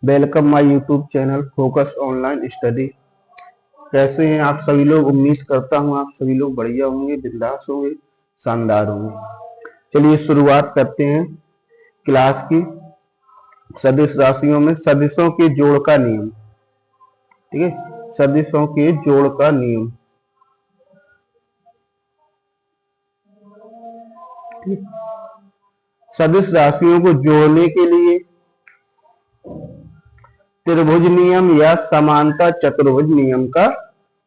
Welcome my YouTube channel focus online study. कैसे हैं आप सभी लोग? उम्मीद करता हूं आप सभी लोग बढ़िया होंगे, बिंदास होंगे, शानदार होंगे। चलिए शुरुआत करते हैं क्लास की। सदिश राशियों में सदिशों के जोड़ का नियम। ठीक है, सदिशों के जोड़ का नियम। सदिश राशियों को जोड़ने के लिए त्रिभुज नियम या समांतर चतुर्भुज नियम का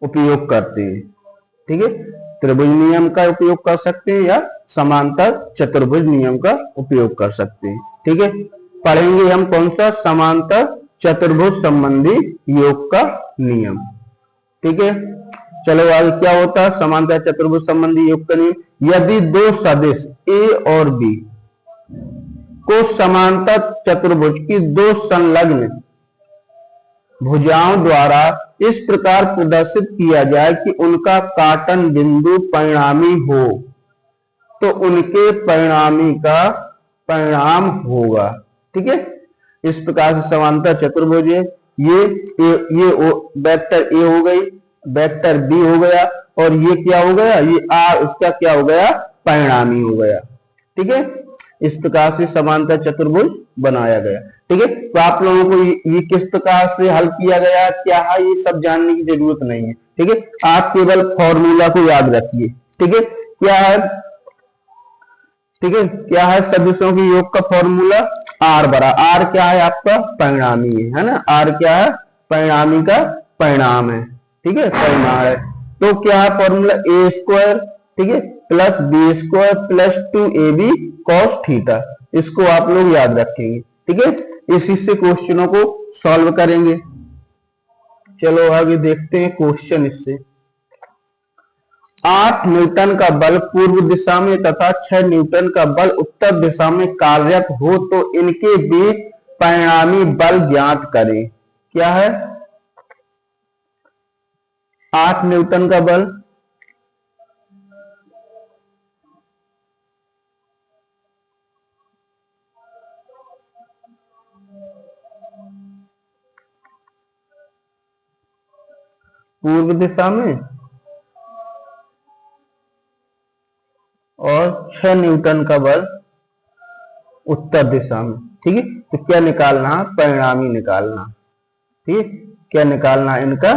उपयोग करते हैं। ठीक है, त्रिभुज नियम का उपयोग कर सकते हैं या समांतर चतुर्भुज नियम का उपयोग कर सकते हैं। ठीक है, पढ़ेंगे हम कौन सा? समांतर चतुर्भुज संबंधी योग का नियम। ठीक है, चलो आगे क्या होता है समांतर चतुर्भुज संबंधी योग का नियम। यदि दो सदिश ए और बी को समांतर चतुर्भुज की दो संलग्न भुजाओं द्वारा इस प्रकार प्रदर्शित किया जाए कि उनका काटन बिंदु परिणामी हो, तो उनके परिणामी का परिणाम होगा। ठीक है, इस प्रकार से समांतर चतुर्भुज है। ये वेक्टर ए हो गई, वेक्टर बी हो गया, और ये क्या हो गया? ये आर उसका क्या हो गया? परिणामी हो गया। ठीक है, इस प्रकार से समांतर चतुर्भुज बनाया गया। ठीक है, तो आप लोगों को ये किस प्रकार से हल किया गया, क्या है, ये सब जानने की जरूरत नहीं है। ठीक है, आप केवल फॉर्मूला को याद रखिए। ठीक है, क्या है? ठीक है, क्या है सदिशों की योग का फॉर्मूला? आर बरा आर क्या है? आपका परिणामी है ना। आर क्या है? परिणामी का परिणाम है। ठीक है, परिमाण है। तो क्या है फॉर्मूला? ए स्क्वायर, ठीक है, plus B square plus 2ab cos theta. इसको आप लोग याद रखेंगे। ठीक है, इसी से क्वेश्चनों को सॉल्व करेंगे। चलो आगे देखते हैं क्वेश्चन। इससे 8 न्यूटन का बल पूर्व दिशा में तथा 6 न्यूटन का बल उत्तर दिशा में कार्यरत हो, तो इनके बीच परिणामी बल ज्ञात करें। क्या है? 8 न्यूटन का बल पूर्व दिशा में और 6 न्यूटन का बल उत्तर दिशा में। ठीक है, तो क्या निकालना? परिणामी निकालना। ठीक है, क्या निकालना? इनका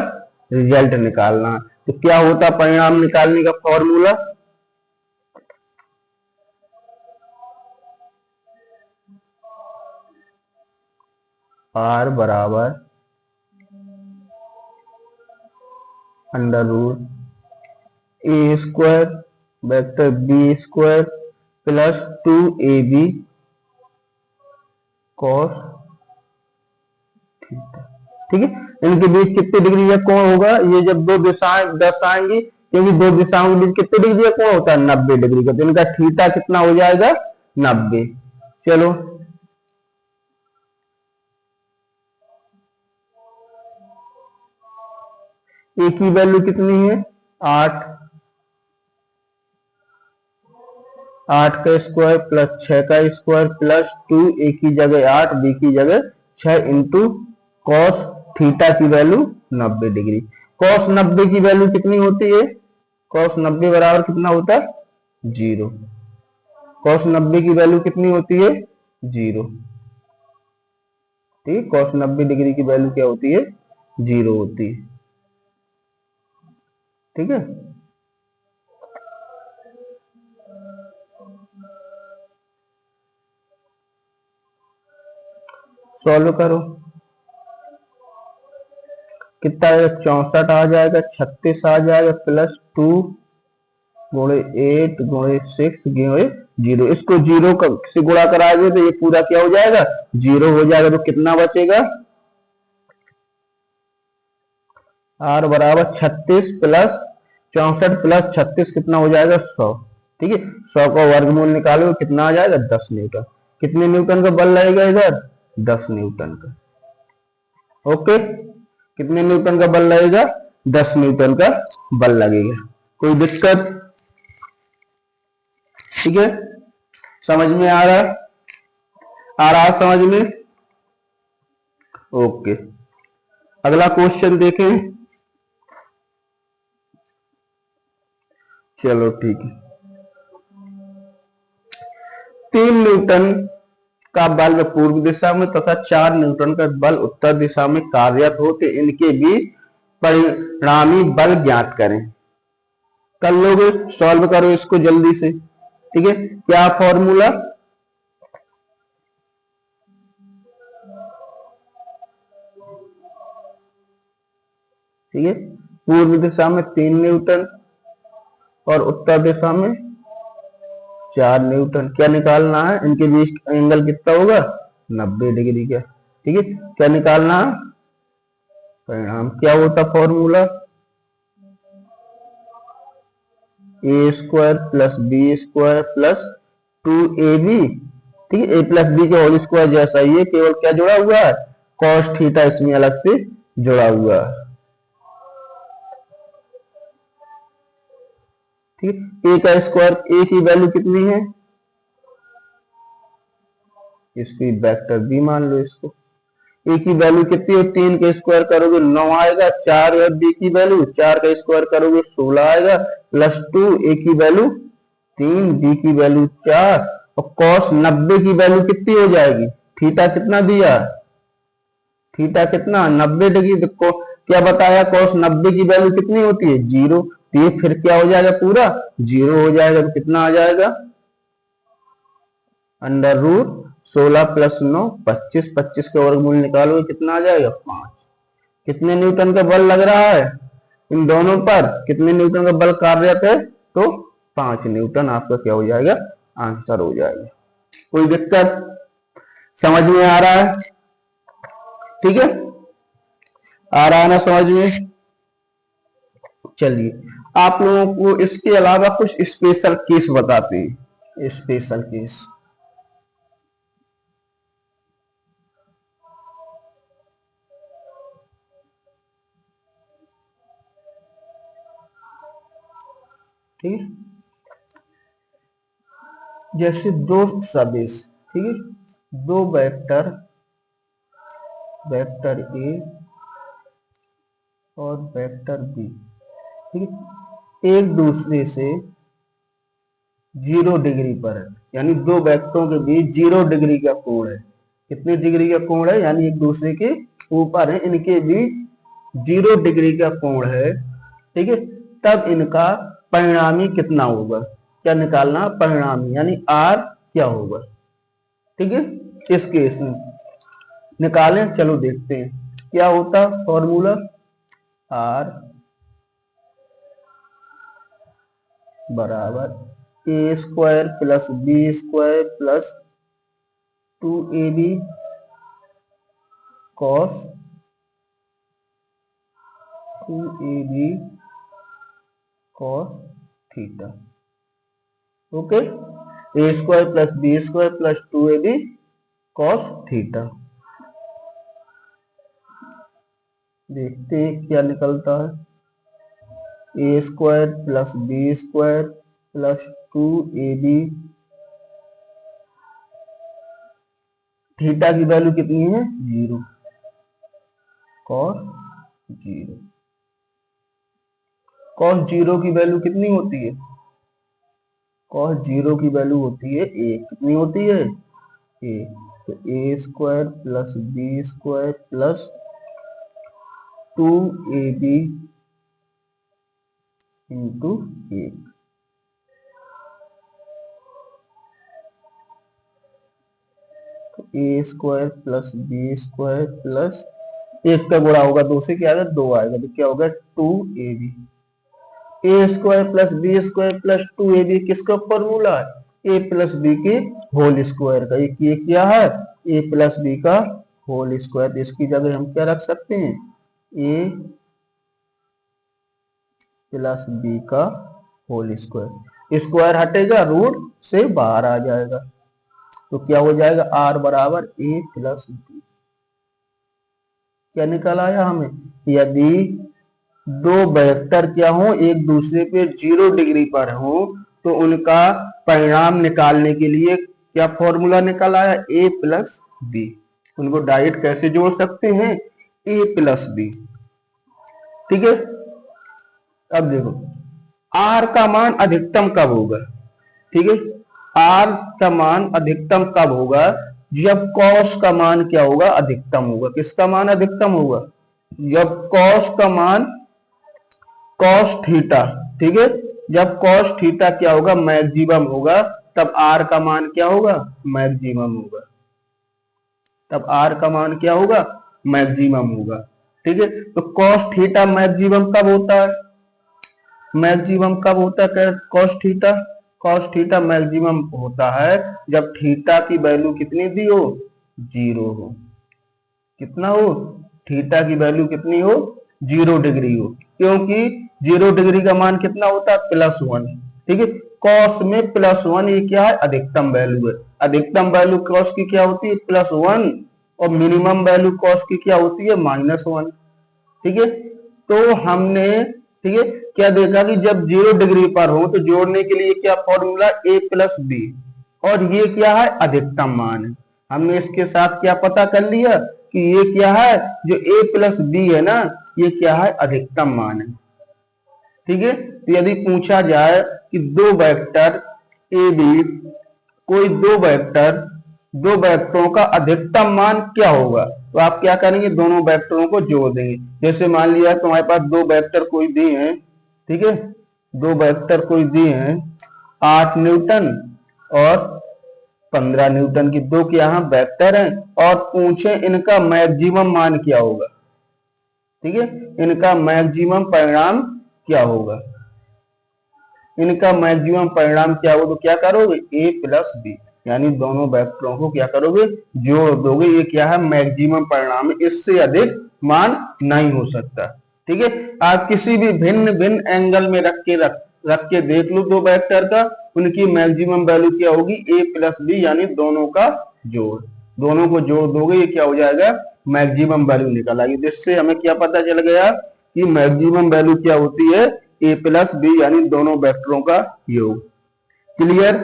रिजल्ट निकालना। तो क्या होता परिणाम निकालने का फॉर्मूला? आर बराबर under root A square vector B square plus 2ab cos theta. ठीक है, इनके बीच कितने डिग्री का कोण होगा? ये जब दो दिशाएं दर्शाएंगी, क्योंकि दो दिशाओं के बीच कितने डिग्री का कोण होता है? 90 डिग्री का। तो इनका थीटा कितना हो जाएगा? 90। चलो ए की वैल्यू कितनी है? 8। 8 का स्क्वायर प्लस 6 का स्क्वायर प्लस 2, ए की जगह 8 बी की जगह 6 इंटू कॉस थीटा की वैल्यू 90 डिग्री। कॉस 90 की वैल्यू कितनी होती है? कॉस 90 बराबर कितना होता है? 0। कॉस 90 की वैल्यू कितनी होती है? 0। ठीक, कॉस 90 डिग्री की वैल्यू क्या होती है? 0 होती है। ठीक है, सॉल्व करो। कितना आएगा? 64 आ जाएगा, 36 आ जाएगा, प्लस 2 गुणे 8 गुणे 6 गुणे 0। इसको 0 से गुणा कराएंगे तो ये पूरा क्या हो जाएगा? 0 हो जाएगा। तो कितना बचेगा? आर बराबर 36 प्लस 64 प्लस 36 कितना हो जाएगा? 100। ठीक है, 100 का वर्गमूल निकालो, कितना आ जाएगा? 10 न्यूटन। कितने न्यूटन का बल लगेगा इधर? 10 न्यूटन का। ओके, कितने न्यूटन का बल लगेगा? 10 न्यूटन का बल लगेगा। कोई दिक्कत? ठीक है, समझ में आ रहा? आ रहा समझ में? ओके, अगला क्वेश्चन देखें। चलो ठीक है। 3 न्यूटन का बल पूर्व दिशा में तथा 4 न्यूटन का बल उत्तर दिशा में कार्यरत हो तो इनके बीच परिणामी बल ज्ञात करें। कर लोगे, सॉल्व करो इसको जल्दी से। ठीक है, क्या फॉर्मूला? ठीक है, पूर्व दिशा में 3 न्यूटन और उत्तर दिशा में 4 न्यूटन। क्या निकालना है? इनके बीच एंगल कितना होगा? 90 डिग्री का। ठीक है, क्या निकालना है? परिणाम। क्या होता formula? A square plus B square plus 2ab। ठीक है, ए प्लस बी के होल स्क्वायर जैसा ही है, केवल क्या जुड़ा हुआ है? कॉस थीटा इसमें अलग से जुड़ा हुआ है। ठीक है, ए का स्क्वायर, ए की वैल्यू कितनी है? इसकी वेक्टर बी मान लो इसको। ए की वैल्यू कितनी है? 3 का स्क्वायर करोगे 9 आएगा, 4 है बी की वैल्यू, 4 का स्क्वायर करोगे 16 आएगा, प्लस 2, ए की वैल्यू 3, बी की वैल्यू 4, और कॉस 90 की वैल्यू कितनी हो जाएगी? थीटा कितना दिया? थीटा कितना? 90 डिग्री। देखो क्या बताया, कॉस 90 की वैल्यू कितनी होती है? 0। तो ये फिर क्या हो जाएगा? पूरा 0 हो जाएगा। तो कितना आ जाएगा? अंडर रूट 16 प्लस 9 25, 25 का वर्गमूल निकालोगे कितना आ जाएगा? 5। कितने न्यूटन का बल लग रहा है इन दोनों पर? कितने न्यूटन का बल कार्यरत है? तो 5 न्यूटन आपका क्या हो जाएगा? आंसर हो जाएगा। कोई दिक्कत? समझ में आ रहा है? ठीक है, आ रहा है ना समझ में? चलिए आप लोगों को इसके अलावा कुछ स्पेशल केस बताते हैं। स्पेशल केस, ठीक है, जैसे दो सदिश, ठीक है, दो वेक्टर, वेक्टर ए और वेक्टर बी, ठीक है, एक दूसरे से 0 डिग्री पर है, यानी दो वेक्टरों के बीच 0 डिग्री का कोण है। कितने डिग्री का कोण है? यानी एक दूसरे के ऊपर है, इनके बीच 0 डिग्री का कोण है। ठीक है, तब इनका परिणामी कितना होगा? क्या निकालना? परिणामी, यानी आर क्या होगा? ठीक है, इस केस में निकालें। चलो देखते हैं क्या होता फॉर्मूला। आर बराबर A square plus B square plus 2ab cos 2ab cos theta. Okay, A square plus B square plus 2ab cos theta. देखते हैं क्या निकलता है। A square plus B square plus 2ab, theta की value कितनी है? 0, cos 0। Cos 0 की value कितनी होती है? कॉस 0 की वैल्यू होती है ए। कितनी होती है? ए। तो A square plus B square plus 2ab इंटू 1। A square plus B square plus 1 का गुणा होगा 2 से, क्या आएगा? 2 आएगा। तो क्या होगा? 2ab। A square plus B square plus 2ab किसका फॉर्मूला है? ए प्लस बी के होल स्क्वायर का। ये क्या है? ए प्लस बी का होल स्क्वायर। तो इसकी जगह हम क्या रख सकते हैं? ए प्लस बी का होल स्क्वायर। स्क्वायर हटेगा, रूट से बाहर आ जाएगा। तो क्या हो जाएगा? आर बराबर ए प्लस बी। क्या निकल आया हमें? यदि दो वेक्टर क्या हो, एक दूसरे पे 0 डिग्री पर हो, तो उनका परिणाम निकालने के लिए क्या फॉर्मूला निकल आया? ए प्लस बी। उनको डायरेक्ट कैसे जोड़ सकते हैं, a प्लस बी। ठीक है, अब देखो r का मान अधिकतम कब होगा। ठीक है, r का मान अधिकतम कब होगा, जब cos का मान क्या होगा, अधिकतम होगा। किसका मान अधिकतम होगा, जब cos का मान cos थीटा, ठीक है, जब cos थीटा क्या होगा, मैक्सिमम होगा, तब r का मान क्या होगा, मैक्सिमम होगा। तब r का मान क्या होगा, मैक्सिमम होगा। ठीक है, तो cos थीटा मैक्सिमम कब होता है, मैक्सिमम कब होता है cos theta, cos theta maximum होता है जब थीटा की वैल्यू कितनी दी हो, 0 हो। कितना हो, थीटा की वैल्यू कितनी हो, 0 डिग्री हो, क्योंकि 0 डिग्री का मान कितना होता है, +1। ठीक है, cos में +1 ये क्या है, अधिकतम वैल्यू है। अधिकतम वैल्यू cos की क्या होती है, +1, और मिनिमम वैल्यू cos की क्या होती है, -1। ठीक है, तो हमने, ठीक है, क्या देखा कि जब 0 डिग्री पर हो तो जोड़ने के लिए क्या फॉर्मूला, a प्लस बी, और ये क्या है, अधिकतम मान है। हमने इसके साथ क्या पता कर लिया कि ये क्या है, जो a प्लस बी है ना, ये क्या है, अधिकतम मान है। ठीक है, तो यदि पूछा जाए कि दो वेक्टर ए बी, कोई दो वेक्टरों का अधिकतम मान क्या होगा, तो आप क्या करेंगे, दोनों वेक्टरों को जोड़ देंगे। जैसे मान लिया तुम्हारे पास दो वेक्टर कोई दिए हैं, ठीक है, दो वेक्टर कोई दिए हैं, 8 न्यूटन और 15 न्यूटन की दो के यहाँ वेक्टर हैं, और पूछे इनका मैक्सिमम मान क्या होगा। ठीक है, इनका मैक्सिमम परिणाम क्या होगा, इनका मैक्सिमम परिणाम क्या होगा, तो क्या करोगे, a प्लस बी, यानी दोनों वेक्टरों को क्या करोगे, जोड़ दोगे। ये क्या है, मैक्सिमम परिणाम, इससे अधिक मान नहीं हो सकता। ठीक है, आप किसी भी भिन्न भिन्न एंगल में रख के देख लो दो वेक्टर का, उनकी मैक्सिमम वैल्यू क्या होगी, a प्लस बी, यानी दोनों का जोड़। दोनों को जोड़ दोगे, ये क्या हो जाएगा, मैक्सिमम वैल्यू निकल आएगी। जिससे हमें क्या पता चल गया कि मैक्सिमम वैल्यू क्या होती है, a प्लस बी, यानी दोनों वेक्टरों का योग। क्लियर।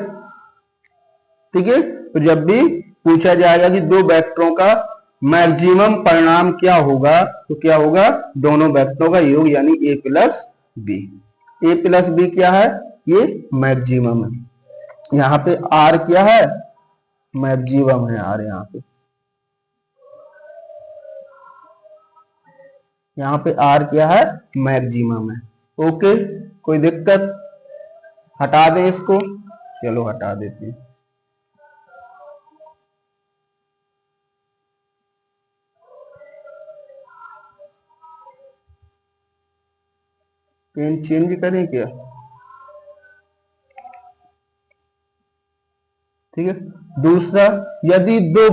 ठीक है, तो जब भी पूछा जाएगा कि दो वेक्टरों का मैक्सिमम परिणाम क्या होगा, तो क्या होगा, दोनों वेक्टरों का योग, यानी a plus B. a plus B क्या है, ये मैक्सिमम है। यहाँ पे r क्या है, मैक्सिमम है r, यहाँ पे r क्या है, मैक्सिमम है। ओके, कोई दिक्कत, हटा दें इसको, चलो हटा देते हैं। पेन चेंज करें क्या, ठीक है। दूसरा, यदि दो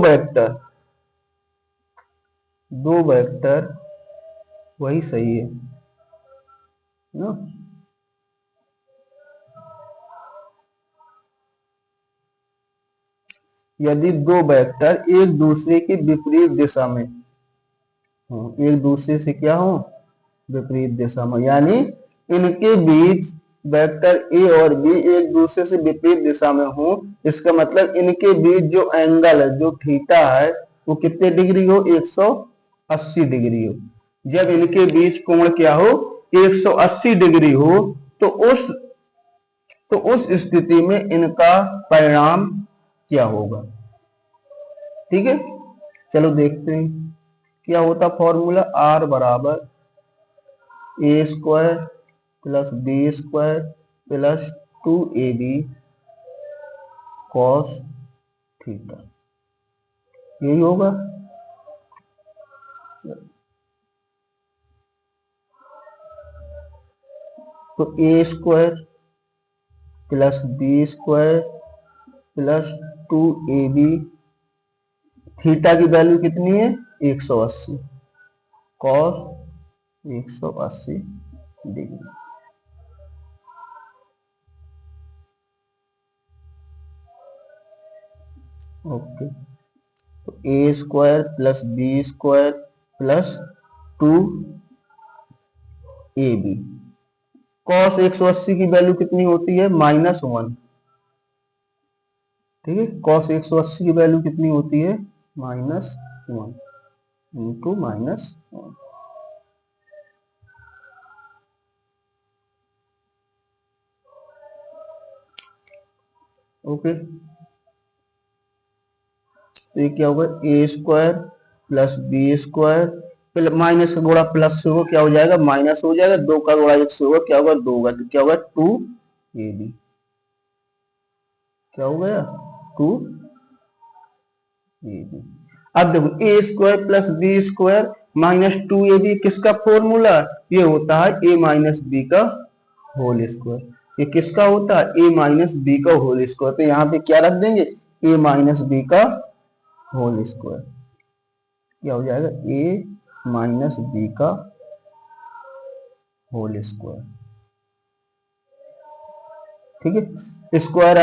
वेक्टर वही सही है ना, यदि दो वेक्टर एक दूसरे की विपरीत दिशा में हो, एक दूसरे से क्या हो, विपरीत दिशा में, यानी इनके बीच वेक्टर ए और बी एक दूसरे से विपरीत दिशा में हो, इसका मतलब इनके बीच जो एंगल है, जो थीटा है, वो कितने डिग्री हो, 180 डिग्री हो। जब इनके बीच कोण क्या हो, 180 डिग्री हो, तो उस स्थिति में इनका परिणाम क्या होगा। ठीक है, चलो देखते हैं क्या होता फॉर्मूला, r बराबर a square plus B square plus 2ab cos theta, यही होगा। तो a square plus B square plus 2ab, theta की वैल्यू कितनी है, 180, कॉस 180 डिग्री। ओके, तो a square plus B square plus 2ab, cos 180 की value कितनी होती है, -1। ठीक है, कॉस 180 की वैल्यू कितनी होती है, -1। 1 इंटू -1। ओके, तो ये क्या होगा, A square plus B square minus का गुणा प्लस से होगा, क्या हो जाएगा, माइनस हो जाएगा, 2 का गुणा 1 से होगा, क्या होगा, 2 होगा, तो क्या होगा 2ab, क्या हो गया 2ab। अब देखो A square plus B square minus 2ab किसका फॉर्मूला, ये होता है a माइनस बी का होल स्क्वायर। ये किसका होता है, a माइनस बी का होल स्क्वायर। तो यहाँ पे क्या रख देंगे, a माइनस बी का होल स्क्वायर, क्या हो जाएगा, a माइनस बी का होल स्क्वायर। ठीक है, स्क्वायर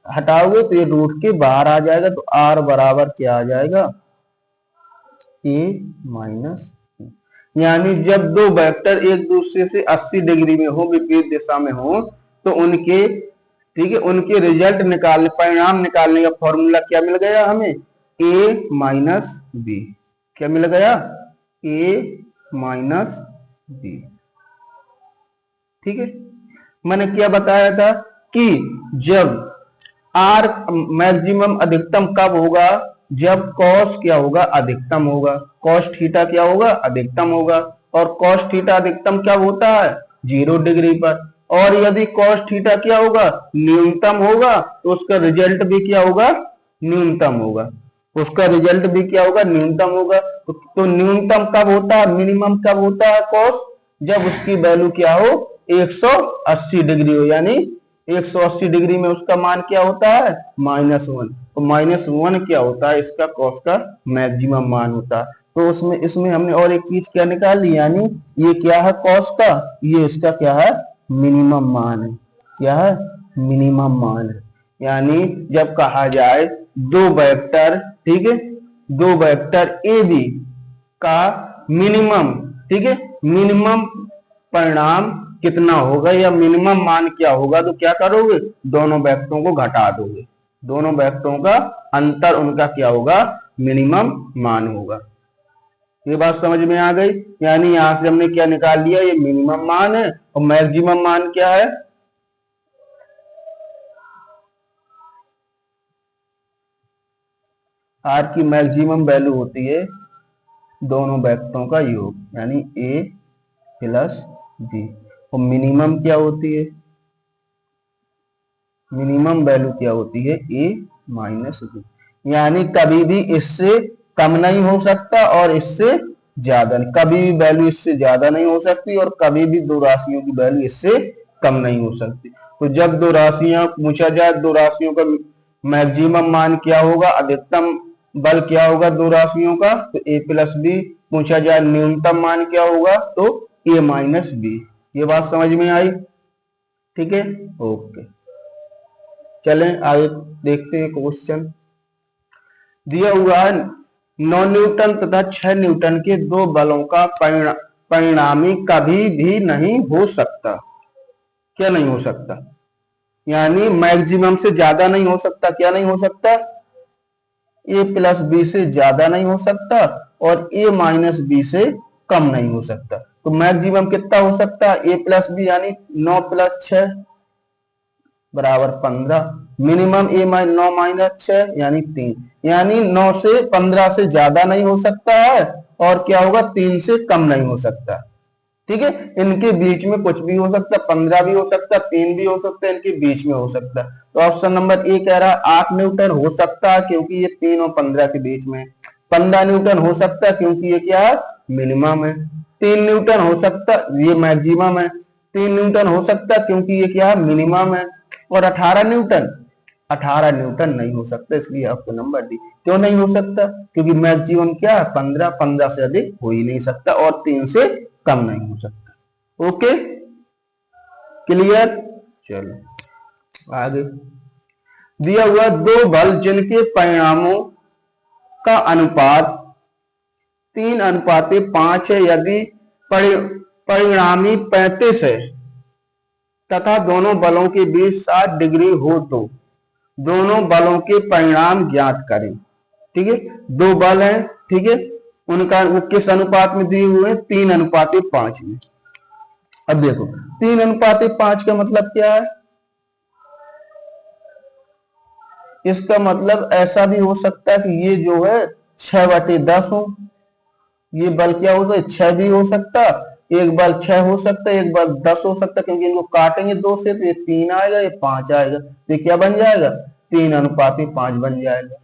हटाओगे तो ये रूट के बाहर आ जाएगा, तो r बराबर क्या आ जाएगा, a माइनस, यानी जब दो वेक्टर एक दूसरे से 80 डिग्री में हो, विपरीत दिशा में हो, तो उनके, ठीक है, उनके रिजल्ट निकालने, परिणाम निकालने का फॉर्मूला क्या मिल गया हमें, a माइनस बी। क्या मिल गया, a माइनस बी। ठीक है, मैंने क्या बताया था कि जब आर मैक्सिमम अधिकतम कब होगा, जब कॉस क्या होगा, अधिकतम होगा, कॉस थीटा क्या होगा, अधिकतम होगा, और कॉस थीटा अधिकतम क्या होता है, 0 डिग्री पर। और यदि कॉस थीटा क्या होगा, न्यूनतम होगा, तो उसका रिजल्ट भी क्या होगा, न्यूनतम होगा, उसका रिजल्ट भी क्या होगा, न्यूनतम होगा। तो न्यूनतम कब होता है, मिनिमम कब होता है कॉस, जब उसकी वैल्यू क्या हो, 180 डिग्री हो, यानी 180 डिग्री में उसका मान क्या होता है, -1। तो -1 क्या होता है, इसका कॉस का मैक्सिमम मान होता है। तो उसमें इसमें हमने और एक चीज क्या निकाल ली, यानी ये क्या है कॉस का, ये इसका क्या है, मिनिमम मान है। क्या है, मिनिमम मान है। यानी जब कहा जाए दो वेक्टर, ठीक है, दो वेक्टर ए बी का मिनिमम, ठीक है, मिनिमम परिणाम कितना होगा या मिनिमम मान क्या होगा, तो क्या करोगे, दोनों वेक्टरों को घटा दोगे, दोनों वेक्टरों का अंतर उनका क्या होगा, मिनिमम मान होगा। ये बात समझ में आ गई, यानी यहां से हमने क्या निकाल लिया, ये मिनिमम मान है, और मैक्सिमम मान क्या है, आर की मैक्सिमम वैल्यू होती है दोनों वेक्टरों का योग, यानी ए प्लस बी। और मिनिमम क्या होती है, मिनिमम वैल्यू क्या होती है, ए माइनस बी। यानी कभी भी इससे कम नहीं हो सकता और इससे ज्यादा नहीं, कभी भी वैल्यू इससे ज्यादा नहीं हो सकती और कभी भी दो राशियों की वैल्यू इससे कम नहीं हो सकती। तो जब दो राशियां पूछा जाए, दो राशियों का मैक्सिमम मान क्या होगा, अधिकतम बल क्या होगा दो राशियों का, तो ए प्लस बी। पूछा जाए न्यूनतम मान क्या होगा, तो ए माइनस बी। ये बात समझ में आई, ठीक है, ओके। चलें आगे देखते हैं क्वेश्चन। दिया हुआ है 9 न्यूटन तथा 6 न्यूटन के दो बलों का परिणामी कभी भी नहीं हो सकता। क्या नहीं हो सकता, यानी मैक्सिमम से ज्यादा नहीं हो सकता, क्या नहीं हो सकता, ए प्लस बी से ज्यादा नहीं हो सकता और ए माइनस बी से कम नहीं हो सकता। तो मैक्सिमम कितना हो सकता है, ए प्लस बी, यानी 9 प्लस 6 बराबर 15। मिनिमम ए 9 माइनस 6 यानी 3, यानी 9 से 15 से ज्यादा नहीं हो सकता है और क्या होगा, 3 से कम नहीं हो सकता। ठीक है, इनके बीच में कुछ भी हो सकता है, 15 भी हो सकता है, 3 भी हो सकता है, इनके बीच में हो सकता है। तो ऑप्शन नंबर ए कह रहा है 8 न्यूटन हो सकता है क्योंकि ये 3 और 15 के बीच में। 15 न्यूटन हो सकता है क्योंकि ये क्या है, मिनिमम है। 3 न्यूटन हो सकता, ये मैक्सिमम है। 3 न्यूटन हो सकता है क्योंकि ये क्या है, मिनिमम है। और 18 न्यूटन, 18 न्यूटन नहीं हो सकता, इसलिए आपको नंबर दी। क्यों नहीं हो सकता, क्योंकि मैक्सिमम क्या है 15, 15 से अधिक हो ही नहीं सकता और 3 से कम नहीं हो सकता। Okay, clear. चलो आगे। दिया हुआ दो बल जिनके परिणामों का अनुपात 3:5 है, यदि परिणामी 35 है तथा दोनों बलों के बीच 60 डिग्री हो तो दोनों बलों के परिणाम ज्ञात करें। ठीक है, दो बल हैं, ठीक है, उनका वो किस अनुपात में दिए हुए हैं, 3:5 में। अब देखो 3:5 का मतलब क्या है, इसका मतलब ऐसा भी हो सकता है कि ये जो है 6/10 हो, ये बल क्या होता है 6 भी हो सकता, एक बल 6 हो सकता है, एक बल 10 हो सकता है, क्योंकि इनको काटेंगे 2 से तो ये 3 आएगा, ये 5 आएगा, तो ये क्या बन जाएगा 3:5 बन जाएगा।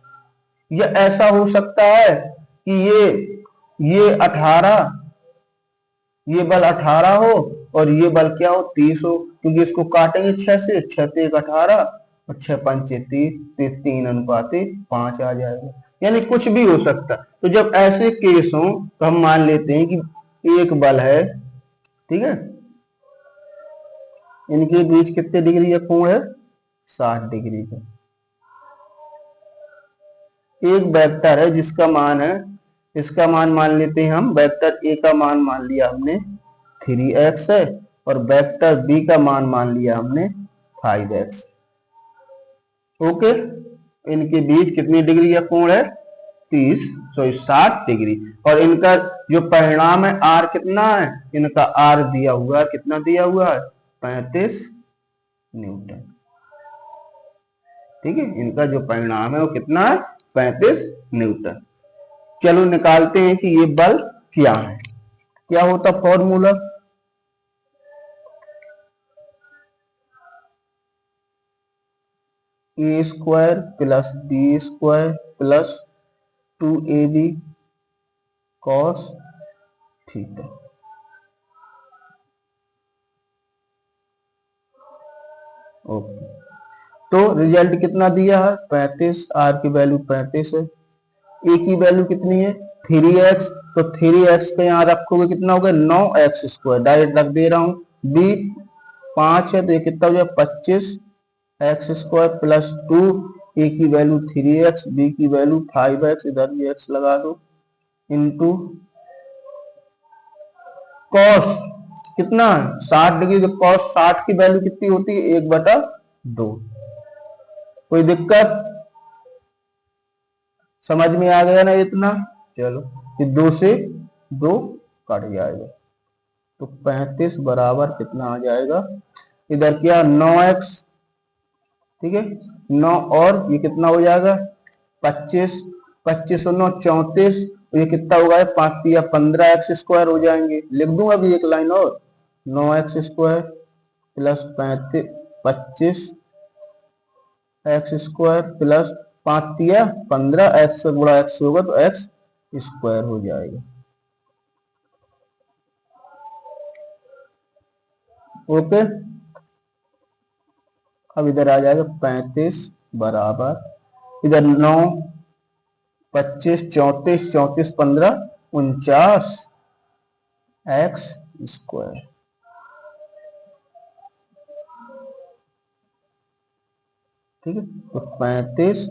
या ऐसा हो सकता है कि ये 18, ये बल 18 हो और ये बल क्या हो 30 हो, क्योंकि इसको काटेंगे 6 से, 6 तो 1 18 और 6 5 30, 3:5 आ जाएगा, यानी कुछ भी हो सकता। तो जब ऐसे केस हो तो हम मान लेते हैं कि एक बल है, ठीक है, इनके बीच कितने डिग्री का कोण है 60 डिग्री का। एक वेक्टर है जिसका मान है, इसका मान मान लेते हैं हम, वेक्टर ए का मान मान लिया हमने 3x है और वेक्टर बी का मान मान लिया हमने 5x। ओके, इनके बीच कितनी डिग्री का कोण है 60 डिग्री। और इनका जो परिणाम है आर कितना है, इनका आर दिया हुआ है, कितना दिया हुआ है 35 न्यूटन। ठीक है, इनका जो परिणाम है वो कितना है 35 न्यूटन। चलो निकालते हैं कि ये बल क्या है। क्या होता formula, A square plus B square plus 2ab cos theta. Okay, तो रिजल्ट कितना दिया है 35, आर की वैल्यू 35 है, ए की वैल्यू कितनी है 3x, तो 3x का यहाँ रखोगे कितना होगा 9x स्क्वायर, डायरेक्ट रख दे रहा हूं। बी 5 है तो ये कितना हो जाए 25 एक्स स्क्वायर प्लस 2, ए की वैल्यू 3x, बी की वैल्यू 5x, इधर भी x लगा दो, इंटू कॉस कितना 60 डिग्री, तो कॉस 60 की वैल्यू कितनी होती है 1/2। कोई दिक्कत, समझ में आ गया ना इतना। चलो ये 2 से 2 कट जाएगा, तो 35 बराबर कितना आ जाएगा, इधर क्या 9x, ठीक है 9 और ये कितना हो जाएगा 25, 25 और 9 34, ये कितना होगा 5 या 15x स्क्वायर हो जाएंगे। लिख दूं अभी एक लाइन और, 9x square plus 25 x square plus 5 या 15, एक्स से गुणा एक्स होगा तो एक्स स्क्वायर हो जाएगा। ओके, अब इधर आ जाएगा 35 बराबर इधर 9 25 34 34 15 49 एक्स स्क्वायर। ठीक है, तो 35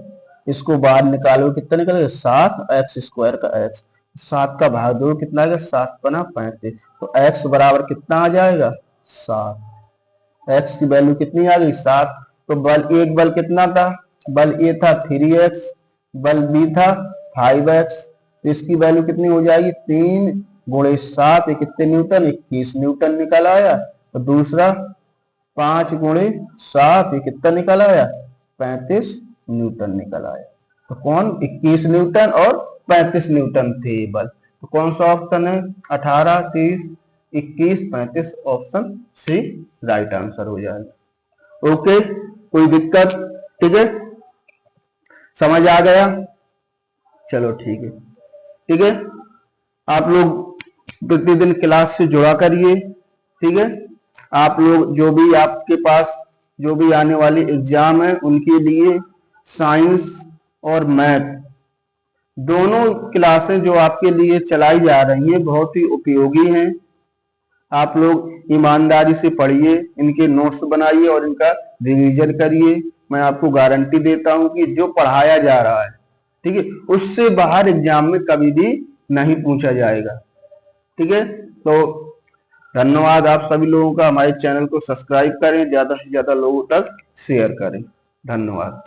इसको बाहर निकालो कितना निकलेगा 7 एक्स स्क्वायर का एक्स, 7 का भाग दो कितना आएगा 7 बना 35, तो एक्स बराबर कितना आ जाएगा 7। एक्स की वैल्यू कितनी आ गई 7। तो बल एक बल कितना था, बल ए था 3x, बल बी था 5x, तो इसकी वैल्यू कितनी हो जाएगी 3 गुणे 7, कितने न्यूटन 21 न्यूटन निकल आया। तो दूसरा 5 गुणे 7 ये कितना निकल आया 35 न्यूटन निकल आया। तो कौन 21 न्यूटन और 35 न्यूटन थे बल, तो कौन सा ऑप्शन है 18 30 21 35, ऑप्शन सी राइट आंसर हो जाएगा। ओके, कोई दिक्कत, ठीक है, समझ आ गया, चलो ठीक है। ठीक है, आप लोग प्रतिदिन क्लास से जुड़ा करिए। ठीक है, आप लोग जो भी आपके पास जो भी आने वाली एग्जाम है उनके लिए साइंस और मैथ दोनों क्लासें जो आपके लिए चलाई जा रही हैं बहुत ही उपयोगी हैं। आप लोग ईमानदारी से पढ़िए, इनके नोट्स बनाइए और इनका रिवीजन करिए। मैं आपको गारंटी देता हूं कि जो पढ़ाया जा रहा है, ठीक है, उससे बाहर एग्जाम में कभी भी नहीं पूछा जाएगा। ठीक है, तो धन्यवाद आप सभी लोगों का। हमारे चैनल को सब्सक्राइब करें, ज्यादा से ज्यादा लोगों तक शेयर करें। धन्यवाद।